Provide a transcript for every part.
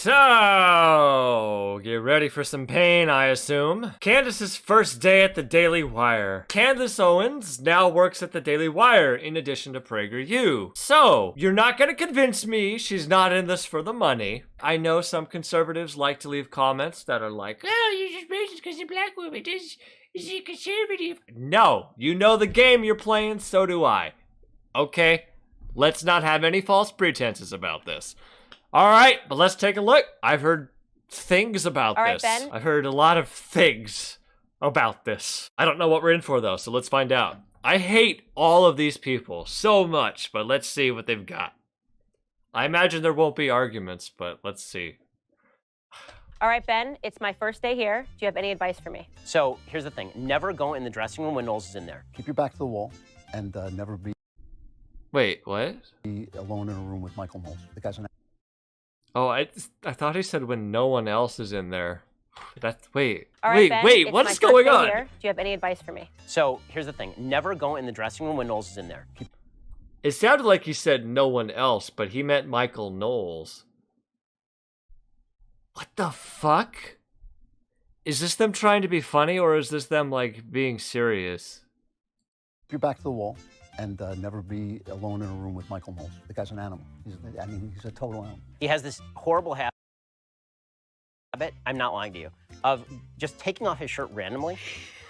So, get ready for some pain, I assume. Candace's first day at the Daily Wire. Candace Owens now works at the Daily Wire in addition to PragerU. So, you're not gonna convince me she's not in this for the money. I know some conservatives like to leave comments that are like, oh, you're just racist because you're a black woman. Is she conservative? No, you know the game you're playing, so do I. Okay? Let's not have any false pretenses about this. All right, but let's take a look. I've heard things about this. Ben. I've heard a lot of things about this. I don't know what we're in for, though, so let's find out. I hate all of these people so much, but let's see what they've got. I imagine there won't be arguments, but let's see. All right, Ben, it's my first day here. Do you have any advice for me? So here's the thing. Never go in the dressing room when Knowles is in there. Keep your back to the wall and never be what? Alone in a room with Michael Knowles. The guy's an... Oh, I thought he said when no one else is in there. Wait, Ben, wait, what is going on? Here. Do you have any advice for me? So here's the thing. Never go in the dressing room when Knowles is in there. It sounded like he said no one else, but he meant Michael Knowles. What the fuck? Is this them trying to be funny, or is this them, like, being serious? Keep your back to the wall and never be alone in a room with Michael Knowles. The guy's an animal. He's a total animal. He has this horrible habit, I'm not lying to you, of just taking off his shirt randomly,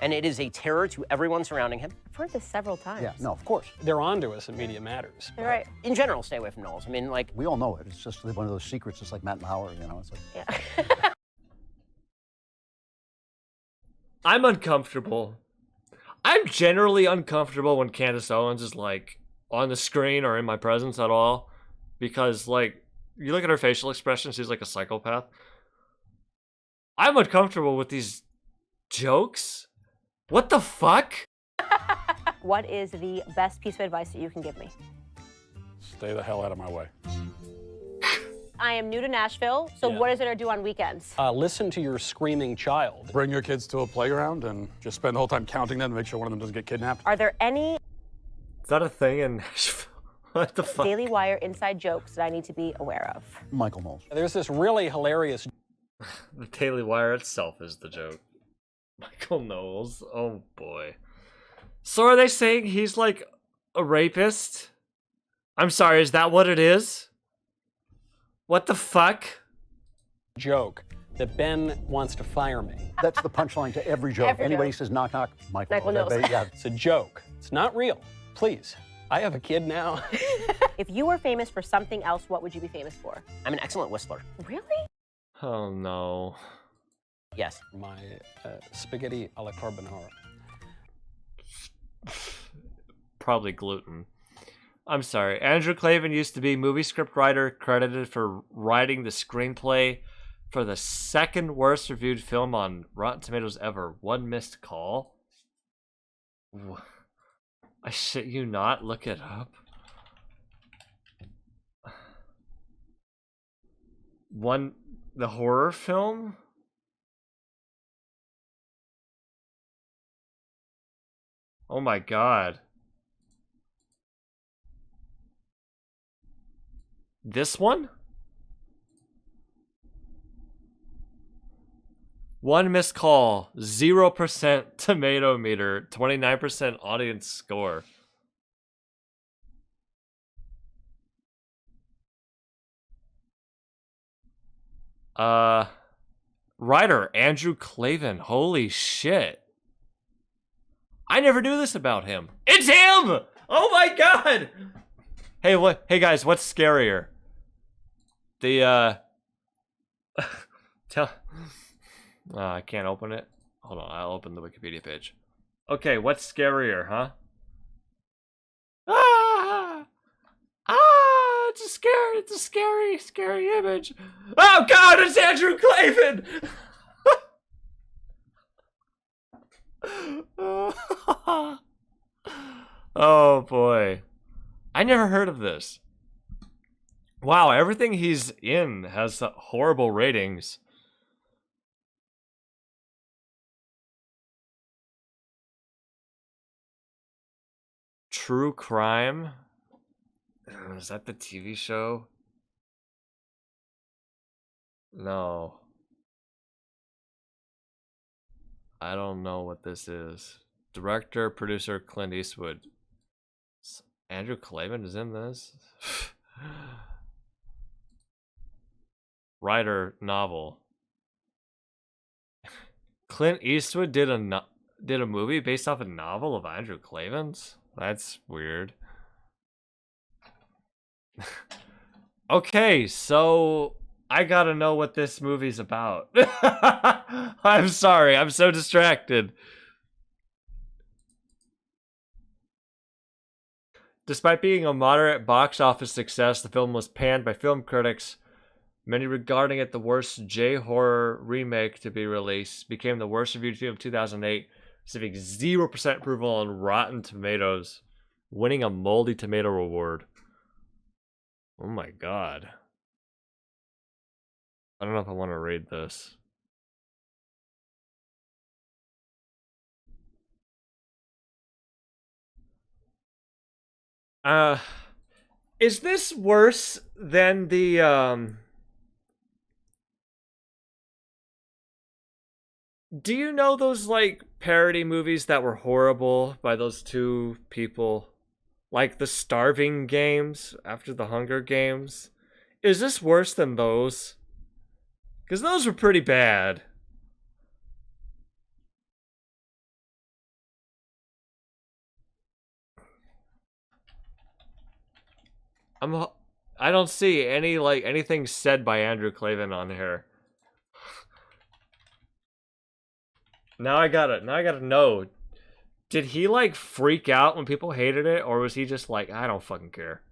and it is a terror to everyone surrounding him. I've heard this several times. Yeah, no, of course. They're on to us in Media Matters. You're right. In general, stay away from Knowles. I mean, like... We all know it. It's just one of those secrets, just like Matt Lauer, you know? It's like... Yeah. I'm uncomfortable. I'm generally uncomfortable when Candace Owens is, like, on the screen or in my presence at all. Because, like, you look at her facial expression, she's like a psychopath. I'm uncomfortable with these jokes. What the fuck? What is the best piece of advice that you can give me? Stay the hell out of my way. I am new to Nashville, so what is it to do on weekends? Listen to your screaming child. Bring your kids to a playground and just spend the whole time counting them to make sure one of them doesn't get kidnapped. Are there any... Is that a thing in Nashville? What the fuck? Daily Wire inside jokes that I need to be aware of? Michael Knowles. There's this really hilarious... The Daily Wire itself is the joke. Michael Knowles. Oh, boy. So are they saying he's, like, a rapist? I'm sorry, is that what it is? What the fuck? Joke that Ben wants to fire me. That's the punchline to every joke. Anybody says knock knock, Michael Knowles. Yeah. It's a joke. It's not real. Please. I have a kid now. If you were famous for something else, what would you be famous for? I'm an excellent whistler. Really? Oh, no. Yes. My spaghetti alla carbonara. Probably gluten. I'm sorry. Andrew Klavan used to be movie script writer, credited for writing the screenplay for the second worst reviewed film on Rotten Tomatoes ever, One Missed Call. I shit you not. Look it up. The horror film? Oh my god. This one? One missed call, 0% tomato meter, 29% audience score. Writer Andrew Klavan. Holy shit. I never knew this about him. It's him! Oh my god! Hey guys, what's scarier? I can't open it. Hold on, I'll open the Wikipedia page. Okay, what's scarier, huh? It's a scary image. Oh god, it's Andrew Klavan! Oh boy. I never heard of this. Wow, everything he's in has horrible ratings. True Crime? Is that the TV show? No. I don't know what this is. Director, producer, Clint Eastwood. Andrew Klavan is in this. Writer, novel. Clint Eastwood did a movie based off a novel of Andrew Klavan's? That's weird. Okay, so I gotta know what this movie's about. I'm sorry, I'm so distracted. Despite being a moderate box office success, the film was panned by film critics, many regarding it the worst J-horror remake to be released. Became the worst reviewed film of 2008, receiving 0% approval on Rotten Tomatoes, winning a Moldy Tomato Award. Oh my god. I don't know if I want to read this. Is this worse than the, do you know those, like, parody movies that were horrible by those two people? Like the Starving Games after the Hunger Games? Is this worse than those? Because those were pretty bad. I don't see any, like, anything said by Andrew Klavan on here. Now I gotta know. Did he, like, freak out when people hated it, or was he just like, I don't fucking care?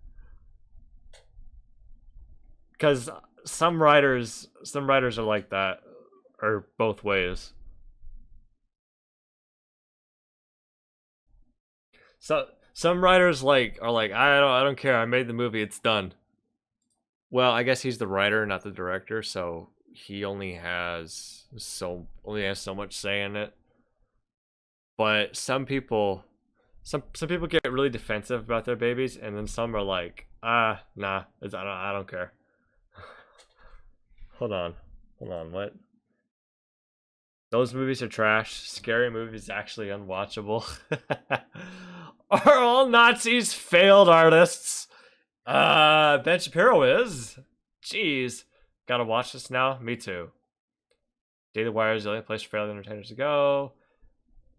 Because some writers are like that, or both ways. So some writers are like, I don't care. I made the movie. It's done. Well, I guess he's the writer, not the director, so he only has so much say in it. But some people get really defensive about their babies, and then some are like, nah, I don't care. Hold on, what? Those movies are trash. Scary movies actually unwatchable. Are all Nazis failed artists? Ben Shapiro is. Jeez. Gotta watch this now? Me too. Daily Wire is the only place for failed entertainers to go.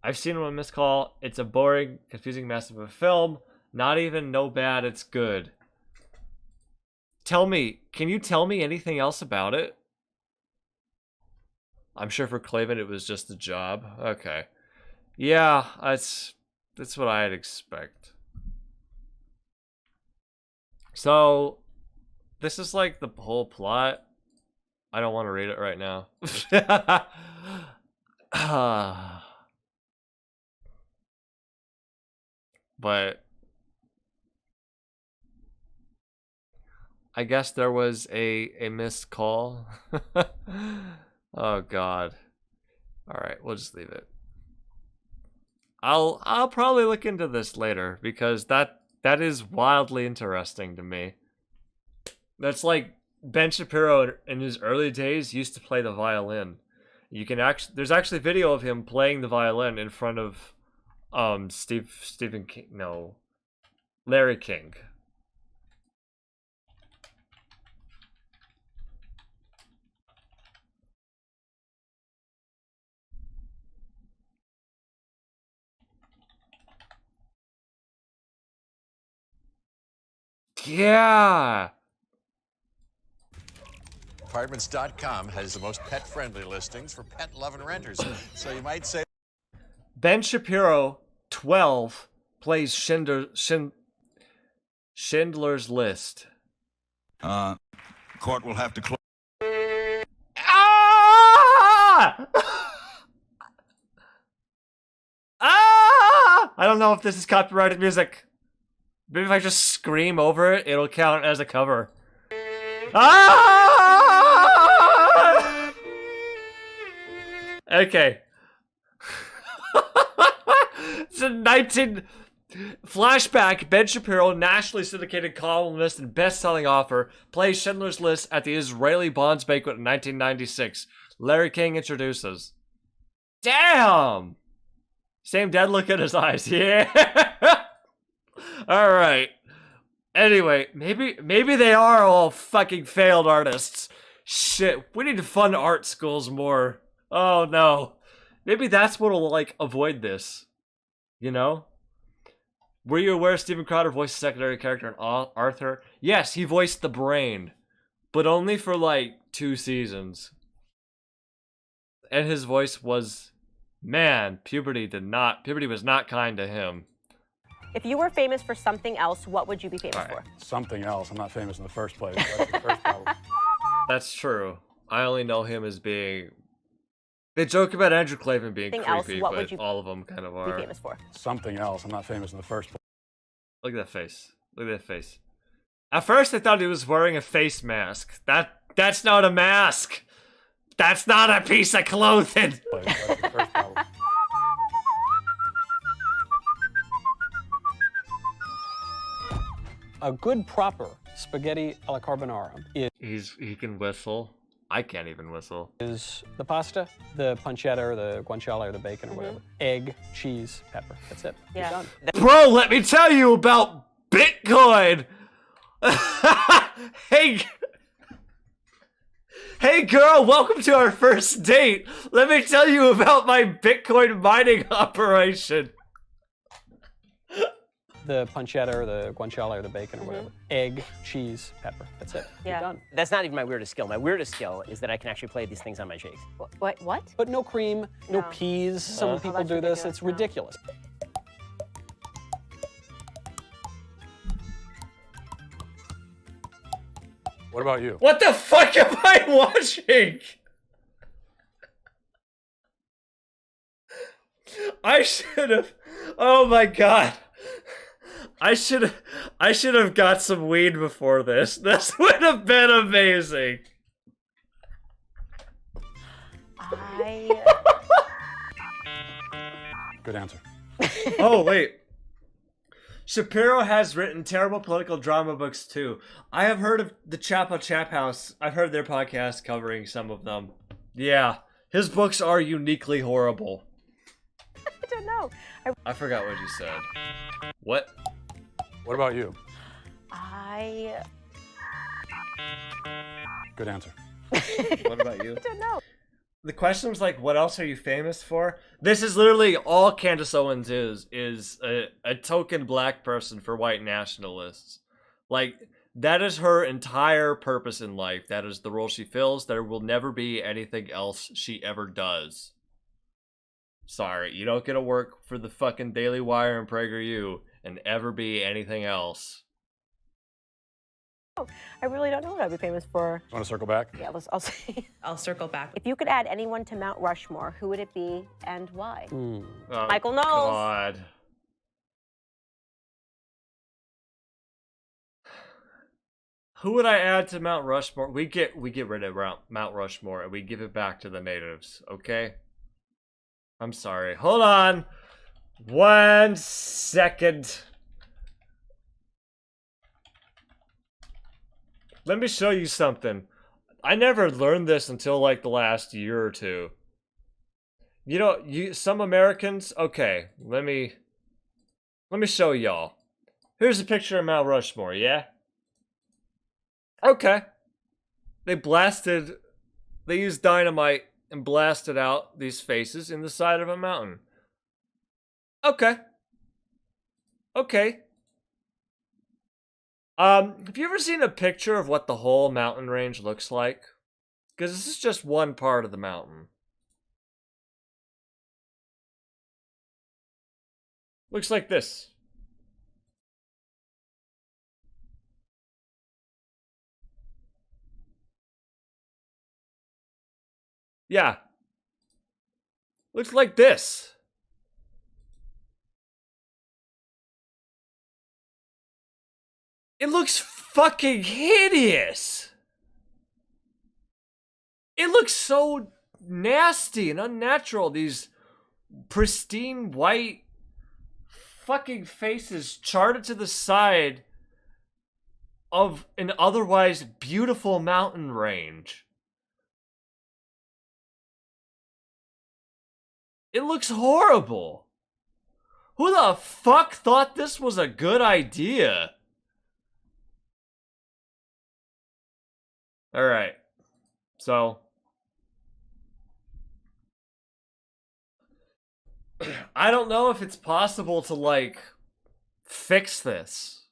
I've seen one Miss Call. It's a boring, confusing mess of a film. Not even no bad, it's good. Can you tell me anything else about it? I'm sure for Klavan it was just a job. Okay. Yeah, that's what I'd expect. So, this is like the whole plot. I don't want to read it right now. But I guess there was a missed call. Oh god. Alright, we'll just leave it. I'll probably look into this later because that is wildly interesting to me. That's like Ben Shapiro in his early days used to play the violin. You can there's actually video of him playing the violin in front of Stephen King, no, Larry King. Yeah. Apartments.com has the most pet-friendly listings for pet-loving renters. So you might say Ben Shapiro, 12, plays Schindler's List. Court will have to close. Ah! Ah! I don't know if this is copyrighted music. Maybe if I just scream over it, it'll count as a cover. Ah! Okay. It's a Flashback, Ben Shapiro, nationally syndicated columnist and best-selling author, plays Schindler's List at the Israeli Bonds Banquet in 1996. Larry King introduces. Damn! Same dead look in his eyes. Yeah. Alright. Anyway, maybe they are all fucking failed artists. Shit, we need to fund art schools more. Oh no. Maybe that's what'll, like, avoid this. You know? Were you aware Steven Crowder voiced a secondary character in Arthur? Yes, he voiced the brain. But only for, like, 2 seasons. And his voice was... Man, puberty was not kind to him. If you were famous for something else, what would you be famous for? Something else. I'm not famous in the first place. That's the first problem. That's true. I only know him as being... They joke about Andrew Klavan being creepy, but all of them kind of are. Be famous for? Something else. I'm not famous in the first place. Look at that face. Look at that face. At first I thought he was wearing a face mask. That's not a mask! That's not a piece of clothing! That's the first problem. A good proper spaghetti alla carbonara He can whistle. I can't even whistle. is the pasta, the pancetta or the guanciale or the bacon or whatever. Egg, cheese, pepper. That's it. Yeah. You're done. Bro, let me tell you about Bitcoin! Hey girl, welcome to our first date. Let me tell you about my Bitcoin mining operation. The pancetta or the guanciale or the bacon or whatever. Egg, cheese, pepper. That's it. Yeah. You're done. That's not even my weirdest skill. My weirdest skill is that I can actually play these things on my shakes. What? But no cream, no No. peas. Some people that's do this. ridiculous. It's No. ridiculous. What about you? What the fuck am I watching? I should have. Oh my god. I should have got some weed before this. This would have been amazing. Good answer. Oh wait. Shapiro has written terrible political drama books too. I have heard of the Chapo Chap House. I've heard their podcast covering some of them. Yeah, his books are uniquely horrible. I don't know. I forgot what you said. What? What about you? Good answer. What about you? I don't know. The question was like, what else are you famous for? This is literally all Candace Owens is a token black person for white nationalists. Like, that is her entire purpose in life. That is the role she fills. There will never be anything else she ever does. Sorry, you don't get to work for the fucking Daily Wire and PragerU and ever be anything else. I really don't know what I'd be famous for. Want to circle back? Yeah, I'll say. I'll circle back. If you could add anyone to Mount Rushmore, who would it be and why? Oh, Michael Knowles. God. Who would I add to Mount Rushmore? We get rid of Mount Rushmore and we give it back to the natives, okay? I'm sorry. Hold on. 1 second. Let me show you something. I never learned this until like the last year or two. You know, some Americans, okay, let me show y'all. Here's a picture of Mount Rushmore, yeah? Okay. They used dynamite and blasted out these faces in the side of a mountain. Okay. Okay. Have you ever seen a picture of what the whole mountain range looks like? Because this is just one part of the mountain. Looks like this. Yeah. Looks like this. It looks fucking hideous. It looks so nasty and unnatural. These pristine white fucking faces charted to the side of an otherwise beautiful mountain range. It looks horrible. Who the fuck thought this was a good idea? Alright. So. I don't know if it's possible to, like, fix this.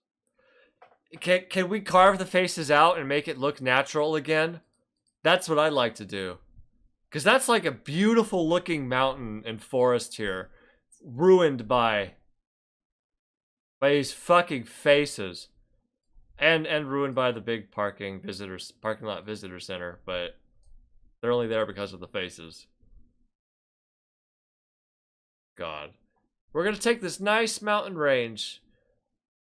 Can we carve the faces out and make it look natural again? That's what I'd like to do. Because that's like a beautiful looking mountain and forest here. Ruined by these fucking faces. And ruined by the big parking lot visitor center. But they're only there because of the faces. God. We're going to take this nice mountain range.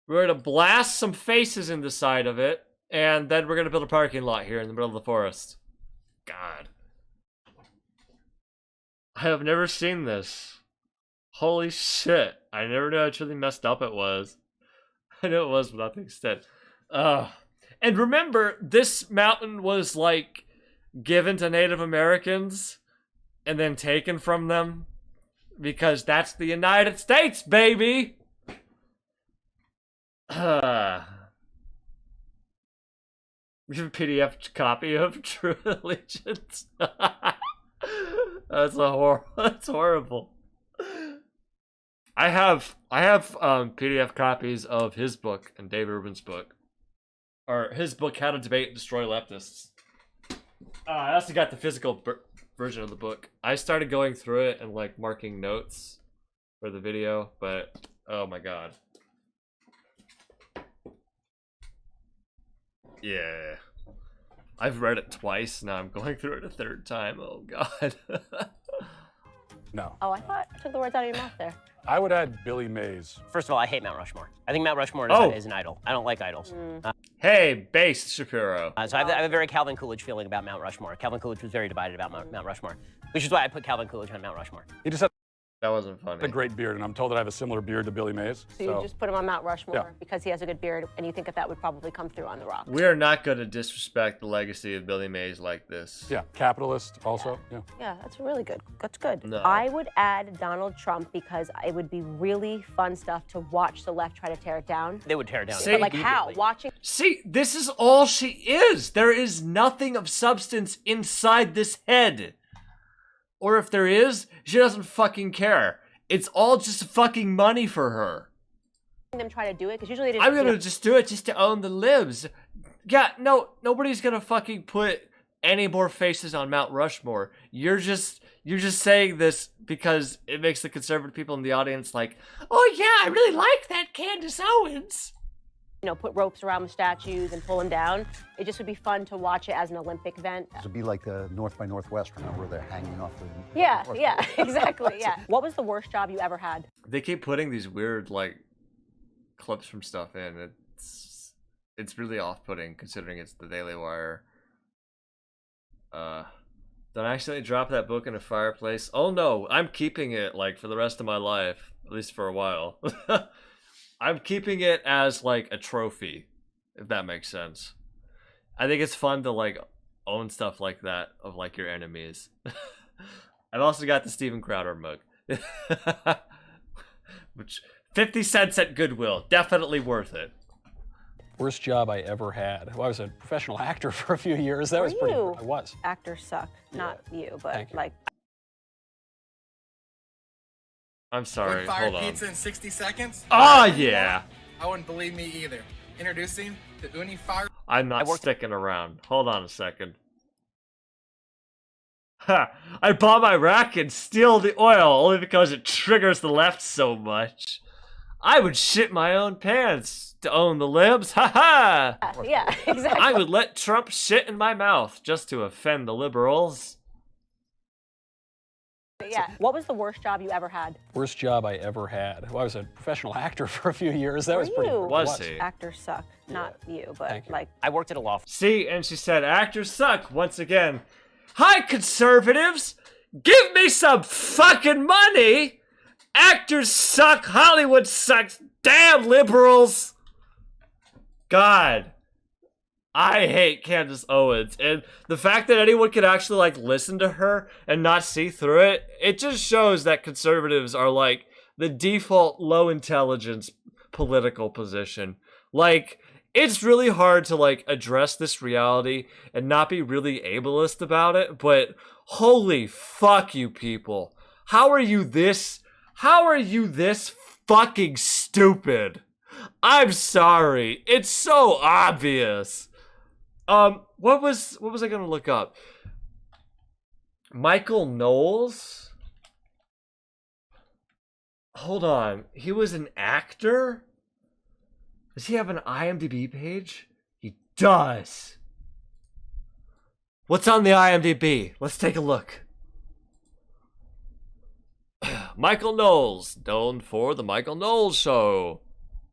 We're going to blast some faces in the side of it. And then we're going to build a parking lot here in the middle of the forest. God. I have never seen this. Holy shit. I never knew how truly messed up it was. I knew it was, but not the extent. And remember, this mountain was, like, given to Native Americans and then taken from them. Because that's the United States, baby! We have a PDF copy of True Allegiance. That's horrible. I have PDF copies of his book and Dave Rubin's book. Or his book, How to Debate and Destroy Leftists. I also got the physical version of the book. I started going through it and like marking notes for the video, but oh my god. Yeah. I've read it twice, now I'm going through it a third time. Oh god. No. Oh, I thought I took the words out of your mouth there. I would add Billy Mays. First of all, I hate Mount Rushmore. I think Mount Rushmore is an idol. I don't like idols. Hey, Base Shapiro. So I have a very Calvin Coolidge feeling about Mount Rushmore. Calvin Coolidge was very divided about Mount Rushmore, which is why I put Calvin Coolidge on Mount Rushmore. He just had That wasn't funny. a great beard, and I'm told that I have a similar beard to Billy Mays. So you just put him on Mount Rushmore Yeah. because he has a good beard, and you think that would probably come through on The Rock. We are not going to disrespect the legacy of Billy Mays like this. Yeah, capitalist also. Yeah. Yeah, that's really good. That's good. No. I would add Donald Trump because it would be really fun stuff to watch the left try to tear it down. They would tear it down. See, But like how? immediately. Watching See, this is all she is. There is nothing of substance inside this head. Or if there is, she doesn't fucking care. It's all just fucking money for her. them try to do it, because usually they I'm gonna just do it just to own the libs. Yeah, no, nobody's gonna fucking put any more faces on Mount Rushmore. You're just saying this because it makes the conservative people in the audience like, oh yeah, I really like that Candace Owens. put ropes around the statues and pull them down. It just would be fun to watch it as an Olympic event. This would be like the North by Northwest, remember, where they're hanging off the... Yeah, exactly, yeah. What was the worst job you ever had? They keep putting these weird, like, clips from stuff in. It's really off-putting, considering it's the Daily Wire. Did I accidentally drop that book in a fireplace? Oh no, I'm keeping it, like, for the rest of my life. At least for a while. I'm keeping it as, like, a trophy, if that makes sense. I think it's fun to, like, own stuff like that of, like, your enemies. I've also got the Steven Crowder mug. Which, 50 cents at Goodwill. Definitely worth it. Worst job I ever had. Well, I was a professional actor for a few years. That Were was pretty. you? I was. Actors suck. Not you, but Thank you. like... I'm sorry, Wood-fired hold on. pizza in 60 seconds? Oh, yeah! I wouldn't believe me either. Introducing the Uni Fire. I'm not sticking around. Hold on a second. Ha! I bought my rack and steal the oil only because it triggers the left so much. I would shit my own pants to own the libs. Ha ha! Yeah, exactly. I would let Trump shit in my mouth just to offend the liberals. Yeah. What was the worst job you ever had? Worst job I ever had. Well, I was a professional actor for a few years. That Were was pretty. you? Was he? Actors suck. Not you, but Thank you. like... I worked at a law firm. See, and she said, actors suck once again. Hi, conservatives! Give me some fucking money, Actors suck. Hollywood sucks. Damn liberals. God. I hate Candace Owens, and the fact that anyone could actually like listen to her and not see through it, it just shows that conservatives are like the default low intelligence political position. Like, it's really hard to like address this reality and not be really ableist about it, but holy fuck you people. How are you this fucking stupid? I'm sorry. It's so obvious. What was I gonna look up? Michael Knowles? Hold on. He was an actor? Does he have an IMDb page? He does. What's on the IMDb? Let's take a look. Michael Knowles, known for The Michael Knowles Show,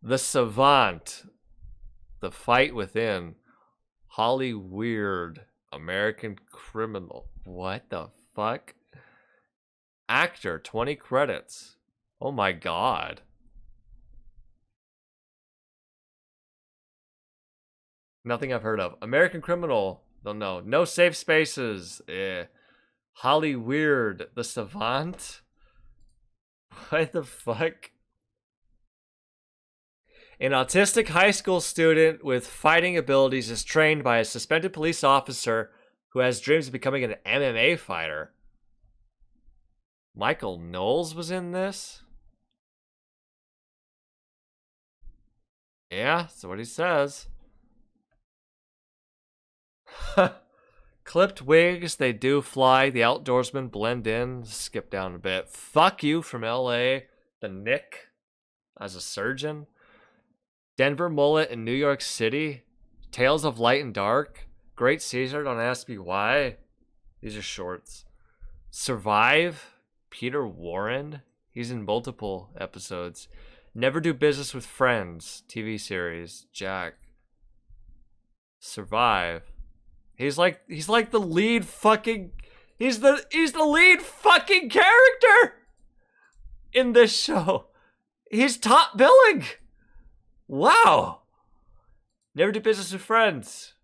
The Savant, The Fight Within, Holly Weird, American Criminal. What the fuck? Actor, 20 credits. Oh my god. Nothing I've heard of. American Criminal. Don't know. No Safe Spaces. Holly Weird, The Savant. What the fuck? An autistic high school student with fighting abilities is trained by a suspended police officer who has dreams of becoming an MMA fighter. Michael Knowles was in this? Yeah, that's what he says. Clipped wigs, they do fly. The outdoorsmen blend in. Skip down a bit. Fuck You from LA. The Nick as a surgeon. Denver Mullet in New York City. Tales of Light and Dark. Great Caesar, Don't Ask Me Why. These are shorts. Survive. Peter Warren. He's in multiple episodes. Never Do Business with Friends. TV series. Jack. Survive. He's like the lead fucking he's the lead fucking character in this show. He's top billing. Wow. Never Do Business with Friends.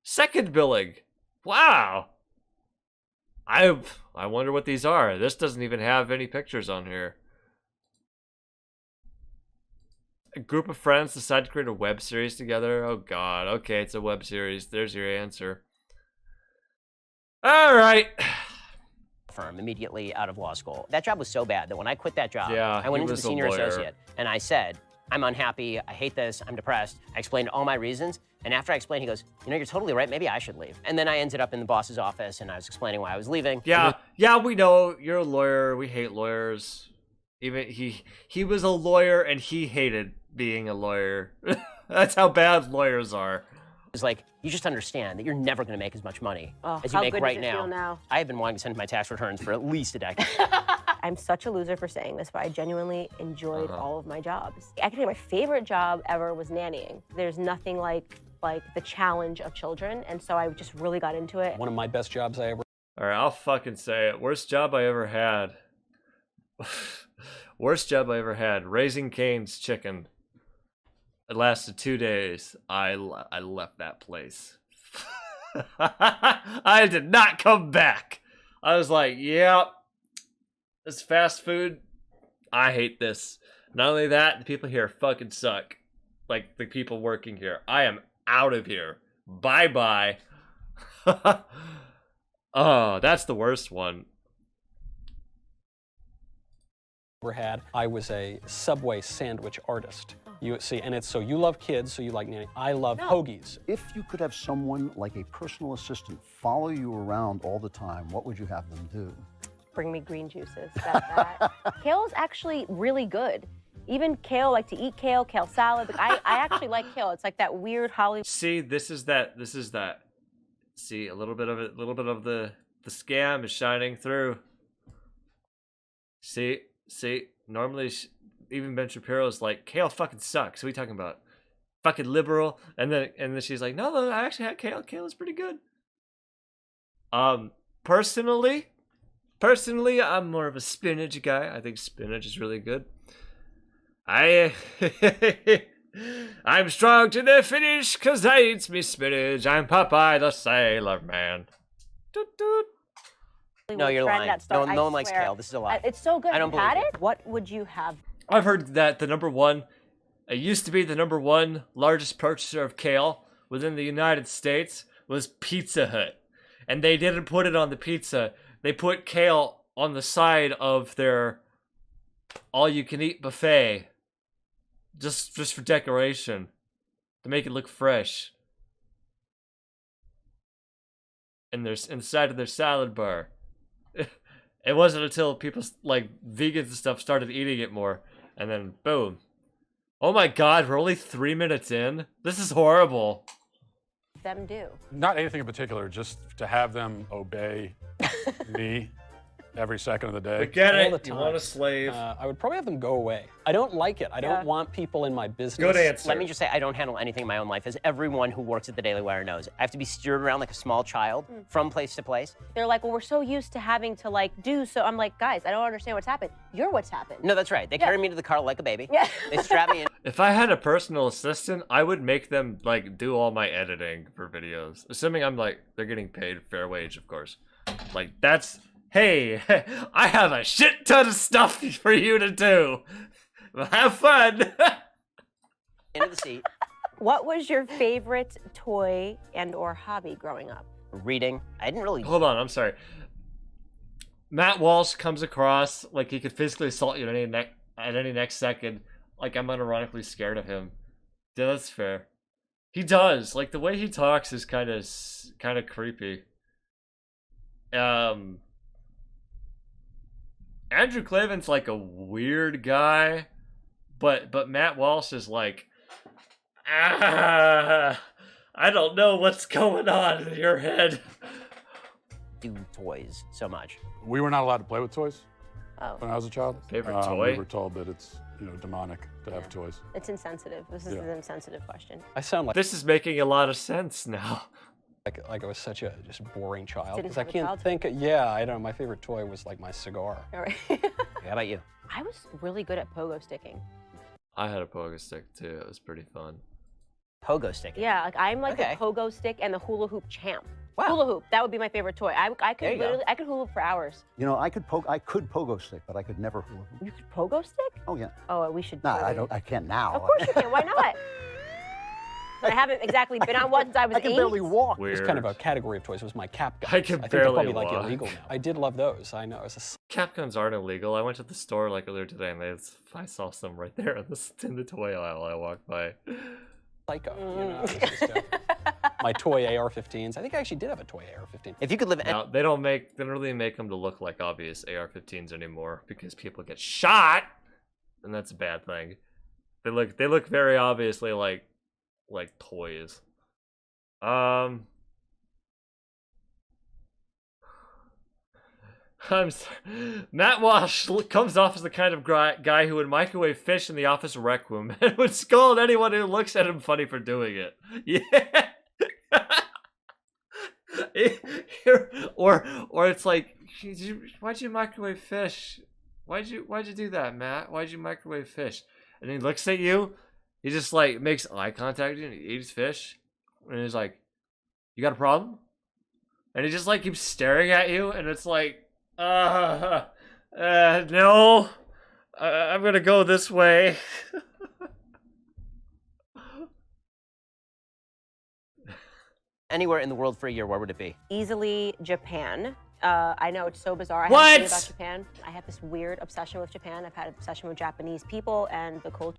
Second billing. Wow. I wonder what these are. This doesn't even have any pictures on here. A group of friends decide to create a web series together. Oh god. Okay, it's a web series. There's your answer. All right. Firm immediately out of law school. That job was so bad that when I quit that job, Yeah, I went he into the was a senior lawyer. associate and I said, I'm unhappy, I hate this, I'm depressed. I explained all my reasons, and after I explained, he goes, you know, you're totally right, maybe I should leave. And then I ended up in the boss's office and I was explaining why I was leaving. Yeah, we know you're a lawyer. We hate lawyers. Even he was a lawyer and he hated being a lawyer. That's how bad lawyers are. It's like, you just understand that you're never gonna make as much money as you how make good right does it feel now. now? I have been wanting to send my tax returns for at least a decade. I'm such a loser for saying this, but I genuinely enjoyed all of my jobs. I can say my favorite job ever was nannying. There's nothing like the challenge of children, and so I just really got into it. One of my best jobs I ever All right, I'll fucking say it. Worst job I ever had. Worst job I ever had. Raising Cane's chicken. It lasted 2 days. I left that place. I did not come back. I was like, yep. This fast food, I hate this. Not only that, the people here fucking suck. Like, the people working here. I am out of here. Bye-bye. Oh, that's the worst one. had. I was a Subway sandwich artist. You see, and it's so you love kids, so you like nanny. I love hoagies. If you could have someone like a personal assistant follow you around all the time, what would you have them do? Bring me green juices. Kale is actually really good. Even kale, like to eat kale, kale salad. I actually like kale. It's like that weird Hollywood. See, this is that. See, a little bit of it, the scam is shining through. See, normally even Ben Shapiro's like, kale fucking sucks. What are you talking about? Fucking liberal. And then she's like, no, I actually had kale. Kale is pretty good. Personally, Personally, I'm more of a spinach guy. I think spinach is really good. I'm strong to the finish cause I eats me spinach. I'm Popeye the Sailor Man. Doot, doot. No, you're Trend lying. that start- No I one likes swear. kale. This is a lie. It's so good. I don't You had believe it? What would you have? I've heard that the number one, it used to be the number one largest purchaser of kale within the United States was Pizza Hut. And they didn't put it on the pizza. They put kale on the side of their all-you-can-eat buffet. Just for decoration. To make it look fresh. Inside of their salad bar. It wasn't until people, like, vegans and stuff started eating it more. And then, boom. Oh my god, we're only 3 minutes in? This is horrible. Them do. Not anything in particular, just to have them obey me every second of the day. We get All it. the You time. want a slave. I would probably have them go away. I don't like it. I Yeah. don't want people in my business. Good answer. Let me just say, I don't handle anything in my own life, as everyone who works at the Daily Wire knows. I have to be steered around like a small child from place to place. They're like, well, we're so used to having to like do so. I'm like, guys, I don't understand what's happened. You're what's happened. No, that's right. They carry me to the car like a baby. Yeah. They strap me in. If I had a personal assistant, I would make them, like, do all my editing for videos. Assuming I'm, like, they're getting paid fair wage, of course. Like, that's, hey, I have a shit ton of stuff for you to do. Have fun. Into the seat. What was your favorite toy and or hobby growing up? Reading. I didn't really. Hold on, I'm sorry. Matt Walsh comes across like he could physically assault you at any next second. Like, I'm unironically scared of him. Yeah, that's fair. He does. Like, the way he talks is kind of creepy. Andrew Klavan's like a weird guy, but Matt Walsh is like, I don't know what's going on in your head. Do toys so much. We were not allowed to play with toys Oh, when I was a child. Favorite toy? We were told that it's, demonic to have toys. it's insensitive. This is Yeah. an insensitive question. I sound like This is making a lot of sense now. I was such a just boring child Didn't because I have a can't childhood. think. Yeah, I don't. My favorite toy was like my cigar. All right. How about you? I was really good at pogo sticking. I had a pogo stick too. It was pretty fun. Pogo sticking. Yeah, like I'm like Okay. the pogo stick and the hula hoop champ. Wow. Hula hoop, that would be my favorite toy. I There could you go. literally, I could hula hoop for hours. I could pogo stick, but I could never hula hoop. You could pogo stick? Oh yeah. Oh, we should. No, totally- I can't now. Of course you can. Why not? But I haven't exactly been on one since I was I can 8. barely walk. Weird. It's kind of a category of toys. It was my cap guns. I can think they're barely probably like walk. illegal now. I did love those. I know. It was Cap guns aren't illegal. I went to the store like earlier today and I saw some right there in the toy aisle I walked by. a psycho. It was just, my toy AR-15s. I think I actually did have a toy AR-15. If you could live in Now, they don't really make them to look like obvious AR-15s anymore because people get shot, and that's a bad thing. They look very obviously like toys. Matt Walsh comes off as the kind of guy who would microwave fish in the office rec room and would scold anyone who looks at him funny for doing it. Yeah. or it's like, why'd you microwave fish? Why'd you do that, Matt? Why'd you microwave fish? And he looks at you. He just like makes eye contact with you and he eats fish. And he's like, "You got a problem?" And he just like keeps staring at you, and it's like, no, I'm gonna go this way. anywhere in the world for a year, where would it be? Easily Japan. I know it's so bizarre. I What? have to say about Japan. I have this weird obsession with Japan. I've had an obsession with Japanese people and the culture.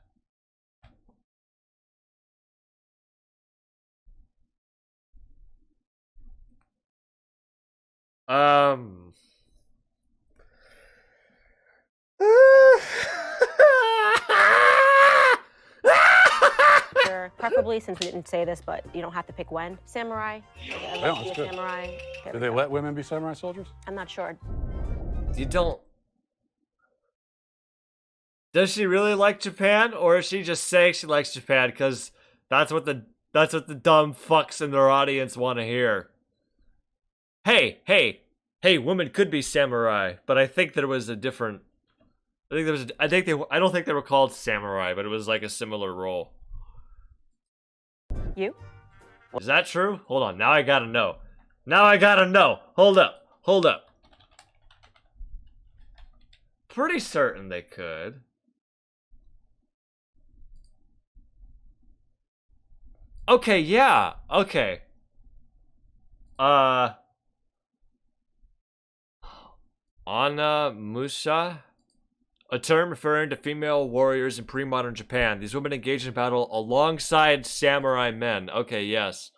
Preferably, since we didn't say this, but you don't have to pick when. Samurai. I'd Yeah, love to be that's a good. samurai. There Did we they go. let women be samurai soldiers? I'm not sure. You don't. Does she really like Japan, or is she just saying she likes Japan because that's what the dumb fucks in their audience want to hear? Hey, hey, women could be samurai, but I think there was a different. I don't think they were called samurai, but it was like a similar role. You? Is that true? Hold on. Now I gotta know. Hold up. Pretty certain they could. Okay, yeah. Okay. Anna Musa? A term referring to female warriors in pre-modern Japan. These women engaged in battle alongside samurai men. Okay, yes.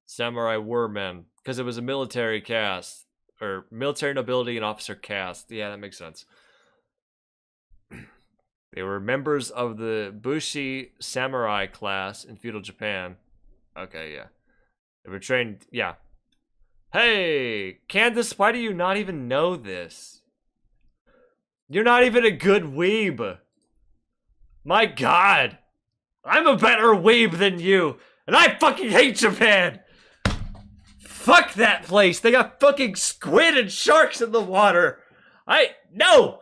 Samurai were men. Because it was a military caste. Or military nobility and officer caste. Yeah, that makes sense. They were members of the Bushi samurai class in feudal Japan. Okay, yeah. They were trained, yeah. Hey, Candace, why do you not even know this? You're not even a good weeb. My god. I'm a better weeb than you. And I fucking hate Japan. Fuck that place. They got fucking squid and sharks in the water. No.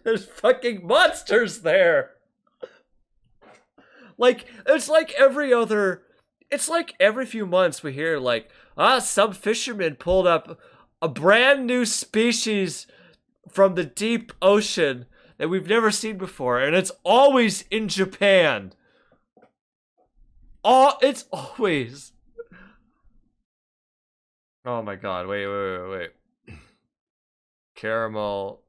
There's fucking monsters there. Like, it's like every few months we hear like, some fisherman pulled up a brand new species from the deep ocean that we've never seen before, and it's always in Japan. It's always. Oh my god, wait. Caro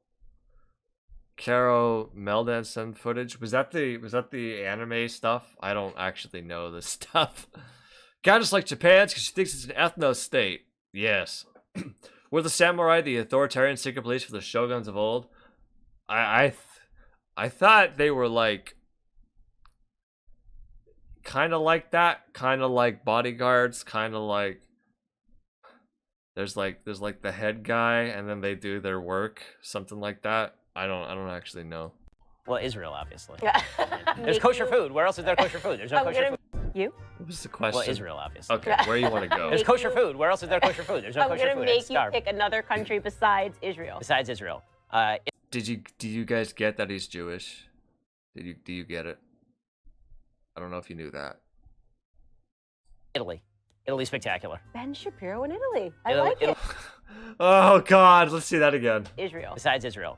Meldanson footage. Was that the anime stuff? I don't actually know this stuff. Candace likes Japan because she thinks it's an ethno state. Yes. Were the samurai the authoritarian secret police for the shoguns of old? I thought they were like kind of like that, kind of like bodyguards, kind of like there's like the head guy and then they do their work, something like that. I don't actually know. Well, Israel, obviously. Yeah. There's kosher food. Where else is there kosher food? There's no kosher food. You? What was the question? Well, Israel, obviously. Okay, where you want to go? There's kosher food. Where else is there kosher food? There's no kosher food. I'm gonna make you pick another country besides Israel. Besides Israel. Do you guys get that he's Jewish? Do you get it? I don't know if you knew that. Italy. Italy's spectacular. Ben Shapiro in Italy. I like it. Oh god, let's see that again. Israel. Besides Israel.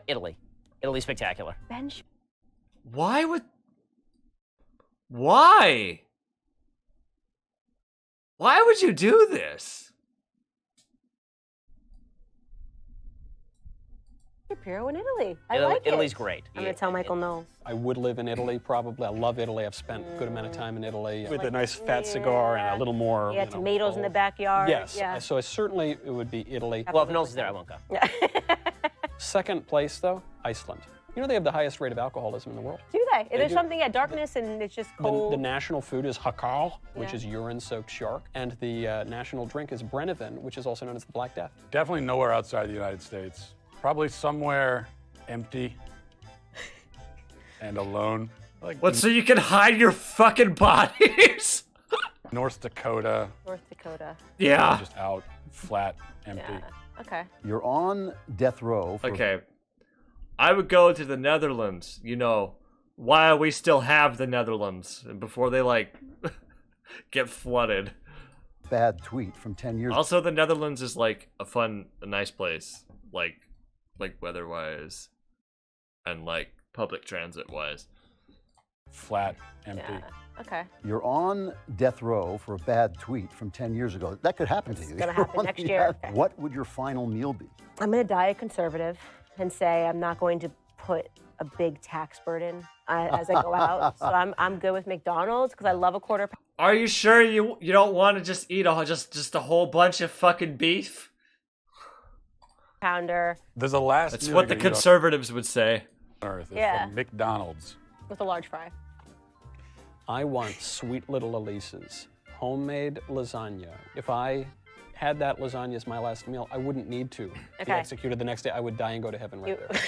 Italy. Italy's spectacular. Why? Why would you do this? Shapiro in Italy. I like Italy's it. great. I'm gonna tell Michael Knowles. I would live in Italy, probably. I love Italy. I've spent a good amount of time in Italy with a nice fat cigar and a little more. Yeah, tomatoes in the backyard. Yes. Yeah. So certainly it would be Italy. Well, if Knowles is there, I won't go. Second place, though, Iceland. You know they have the highest rate of alcoholism in the world. Do they? There's do. something at darkness and it's just cold. The national food is hakal, which is urine-soaked shark, and the national drink is Brennivin, which is also known as the Black Death. Definitely nowhere outside the United States. Probably somewhere empty and alone. Like What, so you can hide your fucking bodies? North Dakota. North Dakota. Yeah. Just out, flat, empty. Yeah. Okay. You're on death row. For Okay. I would go to the Netherlands, you know, while we still have the Netherlands, and before they, like, get flooded. Bad tweet from 10 years ago. Also, the Netherlands is, like, a nice place, like weather-wise, and, like, public transit-wise. Flat, empty. Yeah. Okay. You're on death row for a bad tweet from 10 years ago. That could happen to you. gonna You're happen on next the year. death- What would your final meal be? I'm gonna die a conservative and say I'm not going to put a big tax burden as I go out. So I'm good with McDonald's because I love a quarter Are you sure you don't want to just eat just a whole bunch of fucking beef? pounder There's a last That's meal what the you could eat conservatives would say. on Earth. It's Yeah. from McDonald's. with a large fry. I want sweet little Elise's homemade lasagna. If I had that lasagna as my last meal, I wouldn't need to be Okay. executed the next day. I would die and go to heaven right You- there.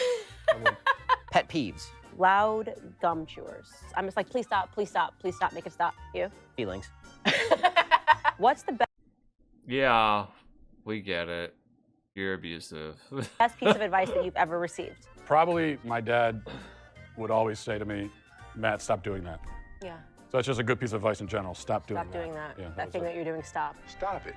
I would. Pet peeves. Loud gum chewers. I'm just like, please stop, please stop, please stop, make it stop. You? Feelings. What's the best? Yeah. We get it. You're abusive. Best piece of advice that you've ever received? Probably my dad would always say to me, Matt, stop doing that. Yeah. So that's just a good piece of advice in general. Stop doing that. Stop doing that. Yeah, That was thing it. that you're doing, stop. Stop it.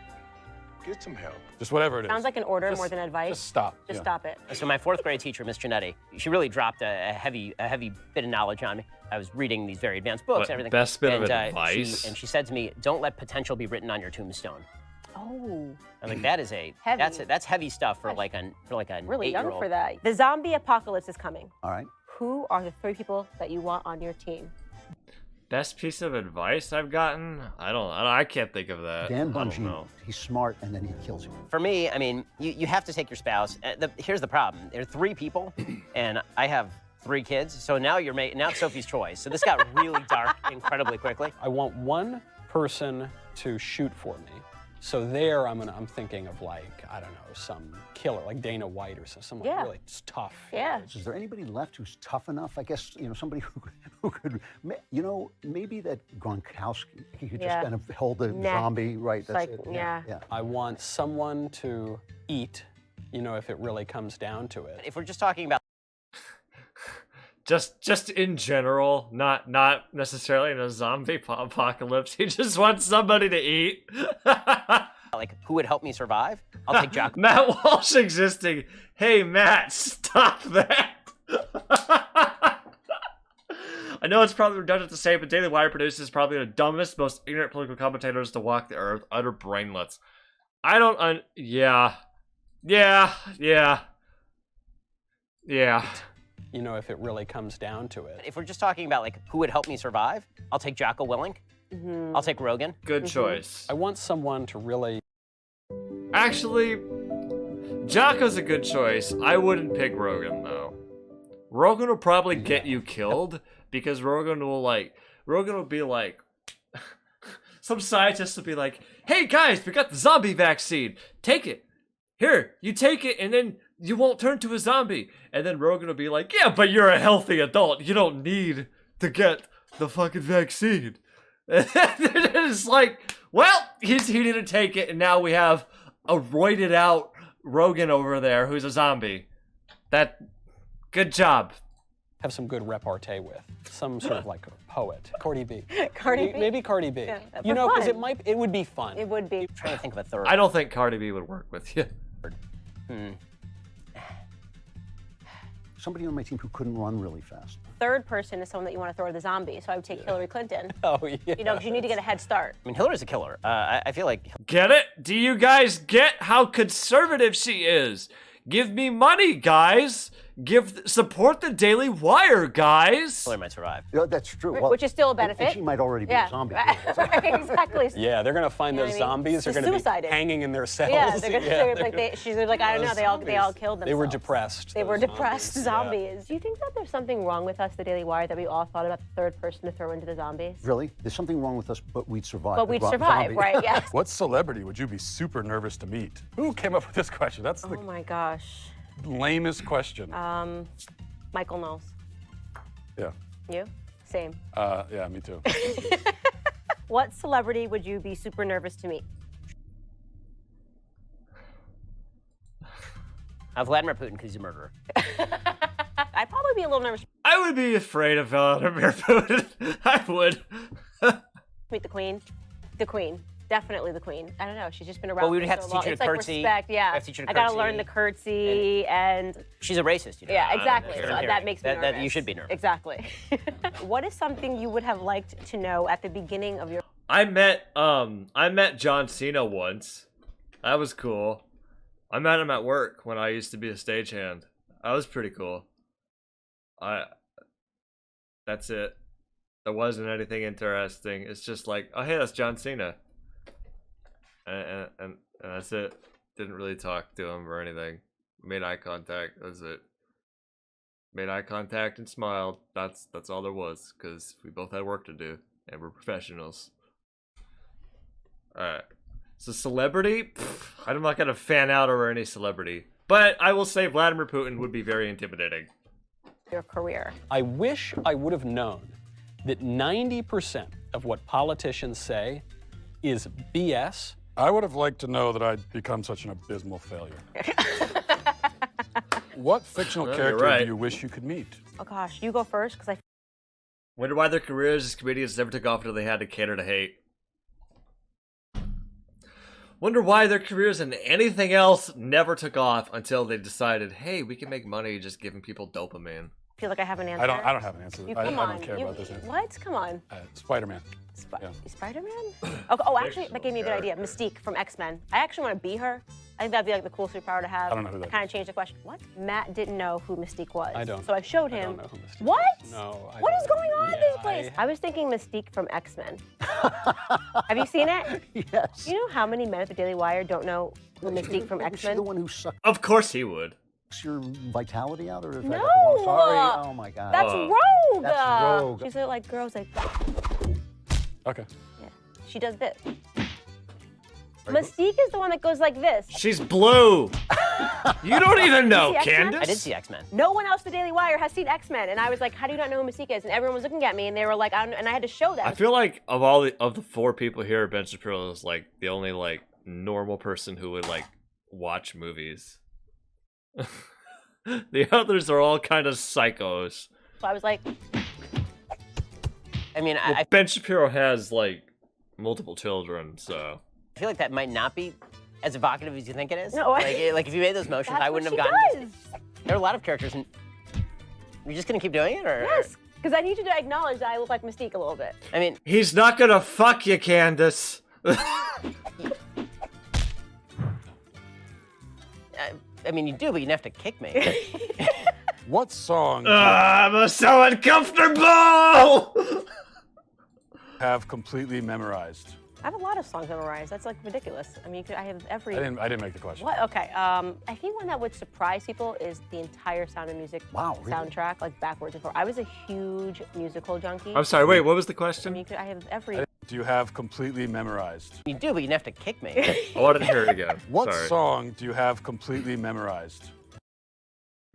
Get some help. Just whatever it is. Sounds like an order Just- more than advice. Just stop. Just yeah. stop it. So my 4th grade teacher, Miss Giannetti, she really dropped a heavy bit of knowledge on me. I was reading these very advanced books What, and everything. best bit of and, advice? She said to me, "Don't let potential be written on your tombstone." Oh, I think that is a Heavy. that's heavy stuff for like a really young 8-year-old. for that. The zombie apocalypse is coming. All right. Who are the 3 people that you want on your team? Best piece of advice I've gotten? I can't think of that. Dan I don't Bungee, know. he's smart, and then he kills you. For me, I mean, you have to take your spouse. Here's the problem: there are 3 people, and I have 3 kids. So now now it's Sophie's choice. So this got really dark incredibly quickly. I want one person to shoot for me. So there, I'm thinking of like, I don't know, some killer, like Dana White or someone Yeah. really tough. Yeah. Is there anybody left who's tough enough? I guess, somebody who could, maybe that Gronkowski, he could Yeah. just kind of hold the Neck. zombie, right? That's Like, it. yeah. I want someone to eat, if it really comes down to it. If we're just talking about Just in general, not necessarily in a zombie apocalypse. He just wants somebody to eat. like who would help me survive, I'll take Jocko. Matt Walsh existing. Hey Matt, stop that. I know it's probably redundant to say, but Daily Wire produces probably the dumbest, most ignorant political commentators to walk the earth, utter brainlets. I don't yeah. If it really comes down to it. If we're just talking about like who would help me survive, I'll take Jocko Willink. I'll take Rogan. Good choice. I want someone to really... Actually, Jocko's a good choice. I wouldn't pick Rogan, though. Rogan will probably get you killed, because Rogan will be like, some scientists will be like, hey guys, we got the zombie vaccine. Take it. Here, you take it, and then you won't turn to a zombie. And then Rogan will be like, yeah, but you're a healthy adult. You don't need to get the fucking vaccine. And it's like, well, he didn't take it, and now we have a roided out Rogan over there who's a zombie. Good job. have some good repartee with. Some sort of like a poet. Cardi B. Cardi B? Maybe Cardi B. Yeah, Because fun. it would be fun. It would be. I'm trying to think of a third. I don't think Cardi B would work with you. Somebody on my team who couldn't run really fast. Third person is someone that you want to throw to the zombie, so I would take Hillary Clinton. Oh, yeah. Because you need to get a head start. I mean, Hillary's a killer. I feel like Get it? Do you guys get how conservative she is? Give me money, guys. Support the Daily Wire, guys. Hillary might survive. Yeah, that's true. Which is still a and benefit. she might already be Yeah. a zombie. Right, exactly. Yeah, they're gonna find You know those what I mean? zombies. They're Just gonna be suicided. hanging in their cells. Yeah, they're gonna, Yeah, she's like, I don't know, they all zombies. killed themselves. They were depressed. They those were depressed zombies. Yeah. zombies. Do you think that there's something wrong with us, the Daily Wire, that we all thought about the third person to throw into the zombies? Really? There's something wrong with us, but we'd survive. But we'd The survive, zombie. right? Yes. What celebrity would you be super nervous to meet? Who came up with this question? That's Oh the my gosh. lamest question. Michael Knowles. Yeah. You? Same. Yeah, me too. What celebrity would you be super nervous to meet? Vladimir Putin, because he's a murderer. I'd probably be a little nervous to I would be afraid of Vladimir Putin. I would. meet the Queen. The Queen. Definitely the Queen. I don't know. She's just been around Well, we would for have so to long. teach her It's to like curtsy. respect, yeah. We have to teach her to I gotta curtsy. learn the curtsy and She's a racist, you know. exactly. Fair So hearing. that makes me nervous. That you should be nervous. Exactly. What is something you would have liked to know at the beginning of your I met John Cena once. That was cool. I met him at work when I used to be a stagehand. That was pretty cool. That's it. There wasn't anything interesting. It's just like, oh hey, that's John Cena. And that's it. Didn't really talk to him or anything. Made eye contact. That's it. Made eye contact and smiled. That's all there was, because we both had work to do and we're professionals. Alright. So celebrity? I'm not gonna fan out over any celebrity. But I will say Vladimir Putin would be very intimidating. career? I wish I would have known that 90% of what politicians say is BS I would have liked to know that I'd become such an abysmal failure. What fictional Well, character you're right. do you wish you could meet? Oh gosh, you go first because I. Wonder why their careers as comedians never took off until they had to cater to hate. Wonder why their careers in anything else never took off until they decided, hey, we can make money just giving people dopamine. feel like I have an answer. I don't have an answer. You, I come don't on. care You- about this answer. What? Come on. Spider-Man. Yeah. Spider-Man? Oh, actually, that gave me a good idea. Mystique from X-Men. I actually want to be her. I think that'd be like the cool superpower to have. I don't know who that kind of changed the question. What? Matt didn't know who Mystique was. I don't. So I showed I him. don't know who Mystique What? is. No. What is going on in Yeah, this place? I was thinking Mystique from X-Men. Have you seen it? Yes. You know how many men at the Daily Wire don't know who Mystique from Is she X-Men? the one who sucks Of course he would. your vitality out, or is that No! wrong? Sorry. Oh my God. That's Oh. Rogue. That's Rogue. She's like girls like. Okay. Yeah. She does this. Mystique is the one that goes like this. She's blue. You don't even know, You see X-Men? Candace. I did see X-Men. No one else at the Daily Wire has seen X-Men, and I was like, "How do you not know who Mystique is?" And everyone was looking at me, and they were like, "I don't," and I had to show them. I feel like of the four people here, Ben Shapiro is like the only like normal person who would like watch movies. The others are all kind of psychos. So I was like, I mean, Well, I Ben Shapiro has like multiple children, so feel like that might not be as evocative as you think it is. No, like if you made those motions, "That's I what wouldn't she have gotten. does." There are a lot of characters, and you're just gonna keep doing it, or Yes, because I need you to acknowledge that I look like Mystique a little bit. I mean, he's not gonna fuck you, Candace. I mean, you do, but you have to kick me. What song I'm so uncomfortable. have completely memorized? I have a lot of songs memorized. That's like ridiculous. I mean, I have every. I didn't make the question. What? Okay. I think one that would surprise people is the entire Sound of Music soundtrack, like backwards and forwards. I was a huge musical junkie. I'm sorry. Wait, what was the I question? mean, I have every. Do you have completely memorized? You do, but you have to kick me. Oh, I didn't hear it again. What Sorry. song do you have completely memorized?